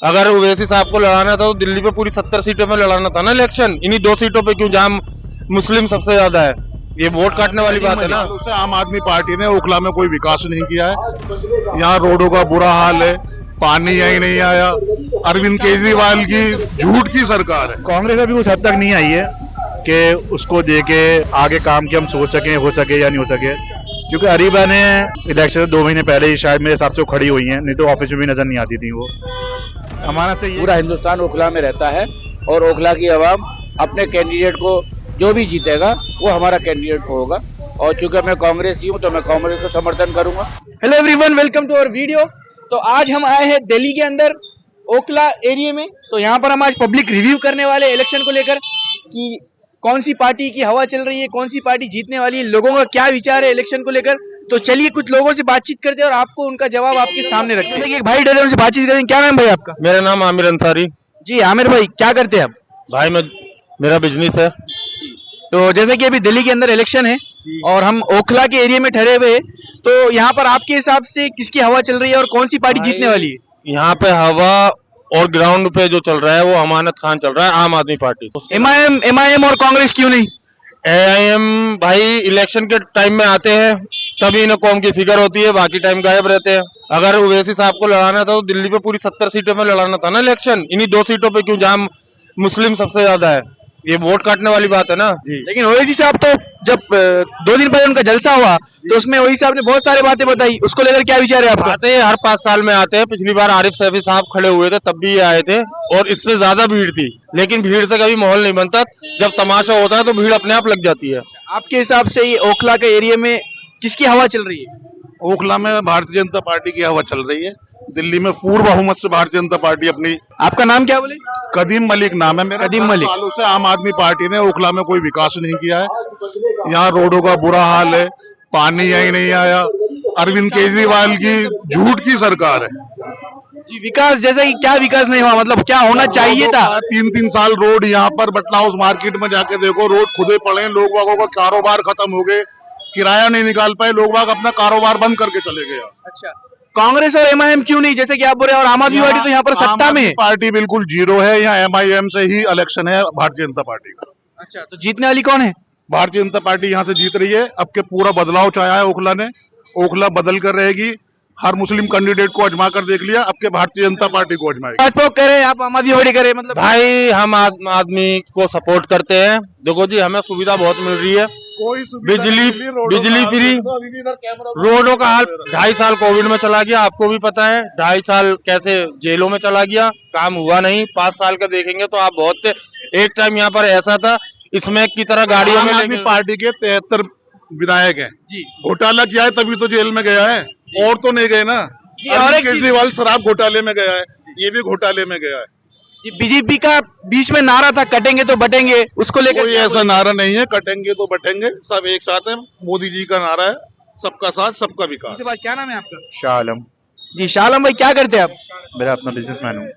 अगर ओवैसी साहब को लड़ाना था तो दिल्ली पे पूरी 70 सीटों में लड़ाना था ना इलेक्शन। इन्हीं 2 सीटों पे क्यों, जहां मुस्लिम सबसे ज्यादा है? ये वोट काटने वाली बात है ना। उसे आम आदमी पार्टी ने ओखला में कोई विकास नहीं किया है। यहाँ रोडों का बुरा हाल है, पानी यही नहीं आया। अरविंद केजरीवाल की झूठ की सरकार है। कांग्रेस अभी उस हद तक नहीं आई है कि उसको देके आगे काम की हम सोच सकें, हो सके या नहीं हो सके, क्योंकि अरीबा ने इलेक्शन से 2 महीने पहले ही शायद मेरे हिसाब से वो खड़ी हुई हैं, नहीं तो ऑफिस में भी नजर नहीं आती थी वो। हमारा से पूरा हिंदुस्तान ओखला में रहता है और ओखला की आवाम अपने कैंडिडेट को जो भी जीतेगा वो हमारा कैंडिडेट होगा, और चूंकि मैं कांग्रेसी हूं तो मैं कांग्रेस को समर्थन करूंगा। Hello everyone, welcome to our video. तो आज हम आए हैं दिल्ली के अंदर ओखला एरिया में। तो यहाँ पर हम आज पब्लिक रिव्यू करने वाले इलेक्शन को लेकर कि कौन सी पार्टी की हवा चल रही है, कौन सी पार्टी जीतने वाली है, लोगों का क्या विचार है इलेक्शन को लेकर। तो चलिए कुछ लोगों से बातचीत करते हैं और आपको उनका जवाब आपके सामने रखते हैं। एक भाई डरे उनसे बातचीत करेंगे। क्या नाम भाई आपका? मेरा नाम आमिर अंसारी। जी आमिर भाई, क्या करते हैं आप? भाई मेरा बिजनेस है। तो जैसे कि अभी दिल्ली के अंदर इलेक्शन है और हम ओखला के एरिया में ठहरे हुए हैं, तो यहाँ पर आपके हिसाब से किसकी हवा चल रही है और कौन सी पार्टी जीतने वाली है? यहाँ पे हवा और ग्राउंड पे जो चल रहा है वो अमानत खान चल रहा है, आम आदमी पार्टी। एमआईएम और कांग्रेस क्यों नहीं? एआईएम भाई इलेक्शन के टाइम में आते हैं तभी इन्हें कौम की फिक्र होती है, बाकी टाइम गायब रहते हैं। अगर ओवैसी साहब को लड़ाना था तो दिल्ली पे पूरी 70 सीटों में लड़ाना था ना इलेक्शन। इन्हीं 2 सीटों पे क्यों, जहां मुस्लिम सबसे ज्यादा है? ये वोट काटने वाली बात है ना। लेकिन ओवैसी साहब तो जब 2 दिन पहले उनका जलसा हुआ तो उसमें ओवैसी साहब ने बहुत सारी बातें बताई, उसको लेकर क्या विचार है आपका? आते हैं, हर 5 साल में आते हैं। पिछली बार आरिफ सैफी साहब खड़े हुए थे तब भी ये आए थे और इससे ज्यादा भीड़ थी, लेकिन भीड़ से कभी माहौल नहीं बनता। जब तमाशा होता है तो भीड़ अपने आप लग जाती है। आपके हिसाब से ये ओखला के एरिया में किसकी हवा चल रही है? ओखला में भारतीय जनता पार्टी की हवा चल रही है। दिल्ली में पूर्ण बहुमत से भारतीय जनता पार्टी अपनी। आपका नाम क्या बोले? कदीम मलिक नाम है मेरा। कदीम मलिक। सालों से आम आदमी पार्टी ने ओखला में कोई विकास नहीं किया है। यहाँ रोडों का बुरा हाल है, पानी यही नहीं आया। अरविंद केजरीवाल की झूठ की सरकार है। जी, विकास जैसा कि क्या विकास नहीं हुआ, मतलब क्या होना चाहिए था? 3-3 साल रोड यहाँ पर बटला हाउस मार्केट में जाके देखो, रोड खुदे पड़े हैं। लोग बागों का कारोबार खत्म हो गए, किराया नहीं निकाल पाए, लोग बाग अपना कारोबार बंद करके चले गए। अच्छा, कांग्रेस और एमआईएम क्यों नहीं, जैसे कि आप बोल रहे हैं, और आम आदमी पार्टी तो यहाँ पर सत्ता में है। पार्टी बिल्कुल जीरो है। यहाँ एमआईएम से ही इलेक्शन है भारतीय जनता पार्टी का। अच्छा, तो जीतने वाली कौन है? भारतीय जनता पार्टी यहाँ से जीत रही है। अब के पूरा बदलाव चाहा है ओखला ने। ओखला बदल कर रहेगी। हर मुस्लिम कैंडिडेट को आजमा कर देख लिया, अब के भारतीय जनता पार्टी को आजमाएगी। भाजपा करे, आप आम आदमी पार्टी करे, मतलब भाई हम आदमी को सपोर्ट करते हैं। देखो जी, हमें सुविधा बहुत मिल रही है, कोई बिजली फ्री, रोडों का हाल 2.5 साल कोविड में चला गया, आपको भी पता है। 2.5 साल कैसे जेलों में चला गया, काम हुआ नहीं। 5 साल का देखेंगे तो आप बहुत थे। एक टाइम यहाँ पर ऐसा था, इसमें की तरह गाड़ियों में आदमी पार्टी के 73 विधायक हैं। जी, घोटाला किया है तभी तो जेल में गया है, और तो नहीं गए ना। और एक केजरीवाल शराब घोटाले में गया है, ये भी घोटाले में गया है। जी, बीजेपी का बीच में नारा था कटेंगे तो बटेंगे, उसको लेकर कोई ऐसा नारा नहीं है कटेंगे तो बटेंगे, सब एक साथ है। मोदी जी का नारा है, सबका साथ सबका विकास। क्या नाम है आपका? शाह आलम। जी, शाह आलम भाई, क्या करते हैं आप? मेरा अपना बिजनेसमैन हूँ।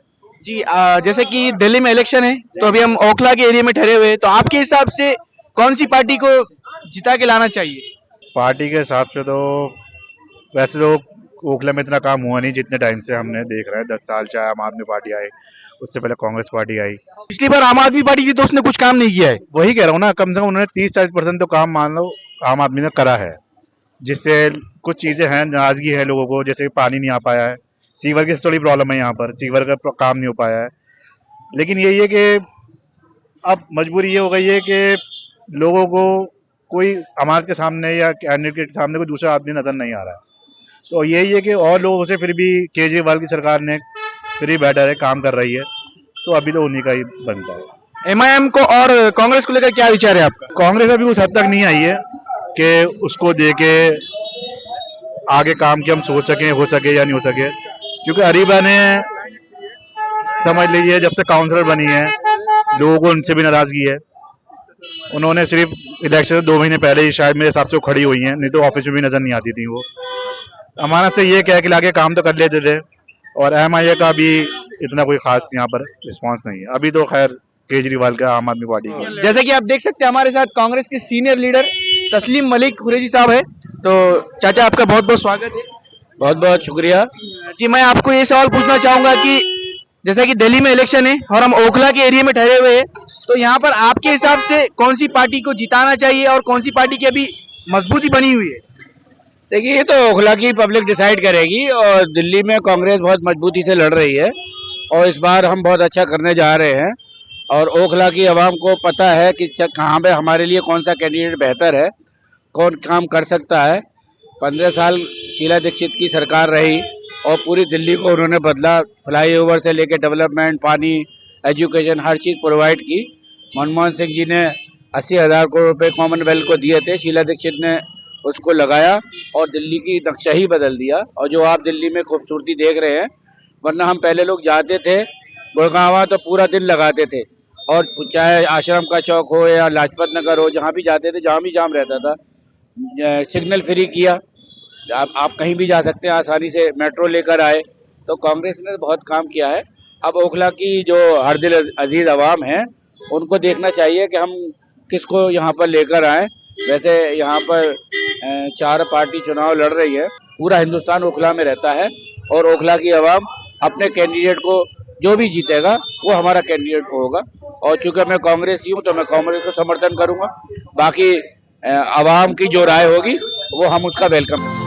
जी, जैसे कि दिल्ली में इलेक्शन है तो अभी हम ओखला के एरिया में ठहरे हुए हैं, तो आपके हिसाब से कौन सी पार्टी को जिता के लाना चाहिए? पार्टी के हिसाब से तो वैसे तो ओखला में इतना काम हुआ नहीं जितने टाइम से हमने देख रहे हैं। 10 साल चाहे आम आदमी पार्टी आई, उससे पहले कांग्रेस पार्टी आई। पिछली बार आम आदमी पार्टी थी तो उसने कुछ काम नहीं किया है। वही कह रहा हूँ ना, कम से कम उन्होंने 30-40% तो काम मान लो आम आदमी ने करा है, जिससे कुछ चीजें हैं, नाराजगी है लोगों को, जैसे पानी नहीं आ पाया है, सीवर की थोड़ी प्रॉब्लम है, यहाँ पर सीवर का काम नहीं हो पाया है। लेकिन यही है कि अब मजबूरी ये हो गई है कि लोगों को कोई समाज के सामने या कैंडिडेट के सामने कोई दूसरा आदमी नजर नहीं आ रहा है। तो यही है कि और लोगों से फिर भी केजरीवाल की सरकार ने फिर भी बेटर है, काम कर रही है, तो अभी तो उन्हीं का ही बनता है। एमआईएम को और कांग्रेस को लेकर क्या विचार है आपका? कांग्रेस अभी उस हद तक नहीं आई है कि उसको देके आगे काम की हम सोच सकें, हो सके या नहीं हो सके, क्योंकि अरीबा ने समझ लीजिए जब से काउंसलर बनी है, लोगों को उनसे भी नाराजगी है। उन्होंने सिर्फ इलेक्शन से 2 महीने पहले ही शायद मेरे हिसाब से वो खड़ी हुई हैं, नहीं तो ऑफिस में भी नजर नहीं आती थी वो। हमारा से ये कह के लाके काम तो कर लेते थे, और एमआईए का भी इतना कोई खास यहाँ पर रिस्पांस नहीं है अभी तो। खैर केजरीवाल का आम आदमी पार्टी का। जैसे कि आप देख सकते हैं हमारे साथ कांग्रेस के सीनियर लीडर तस्लीम मलिक कुरैशी साहब है। तो चाचा, आपका बहुत बहुत स्वागत है। बहुत बहुत शुक्रिया। जी, मैं आपको ये सवाल पूछना चाहूंगा कि जैसा कि दिल्ली में इलेक्शन है और हम ओखला के एरिया में ठहरे हुए हैं, तो यहाँ पर आपके हिसाब से कौन सी पार्टी को जिताना चाहिए और कौन सी पार्टी की अभी मजबूती बनी हुई है? देखिए, ये तो ओखला की पब्लिक डिसाइड करेगी और दिल्ली में कांग्रेस बहुत मजबूती से लड़ रही है और इस बार हम बहुत अच्छा करने जा रहे हैं और ओखला की आवाम को पता है कि कहाँ पे हमारे लिए कौन सा कैंडिडेट बेहतर है, कौन काम कर सकता है। 15 साल शीला दीक्षित की सरकार रही और पूरी दिल्ली को उन्होंने बदला, फ्लाईओवर से लेके डेवलपमेंट, पानी, एजुकेशन, हर चीज़ प्रोवाइड की। मनमोहन सिंह जी ने 80,000 करोड़ रुपए कॉमनवेल्थ को दिए थे, शीला दीक्षित ने उसको लगाया और दिल्ली की नक्शा ही बदल दिया। और जो आप दिल्ली में खूबसूरती देख रहे हैं, वरना हम पहले लोग जाते थे गुड़गांव तो पूरा दिन लगाते थे, और चाहे आश्रम का चौक हो या लाजपत नगर हो, जहाँ भी जाते थे जहाँ भी जाम रहता था। सिग्नल फ्री किया, आप कहीं भी जा सकते हैं आसानी से, मेट्रो लेकर आए, तो कांग्रेस ने बहुत काम किया है। अब ओखला की जो हर दिल अजीज अवाम है, उनको देखना चाहिए कि हम किसको यहाँ पर लेकर आए। वैसे यहाँ पर 4 पार्टी चुनाव लड़ रही है, पूरा हिंदुस्तान ओखला में रहता है और ओखला की आवाम अपने कैंडिडेट को जो भी जीतेगा वो हमारा कैंडिडेट होगा। और चूंकि मैं कांग्रेसी हूँ तो मैं कांग्रेस को समर्थन करूंगा। बाकी आवाम की जो राय होगी वो हम उसका वेलकम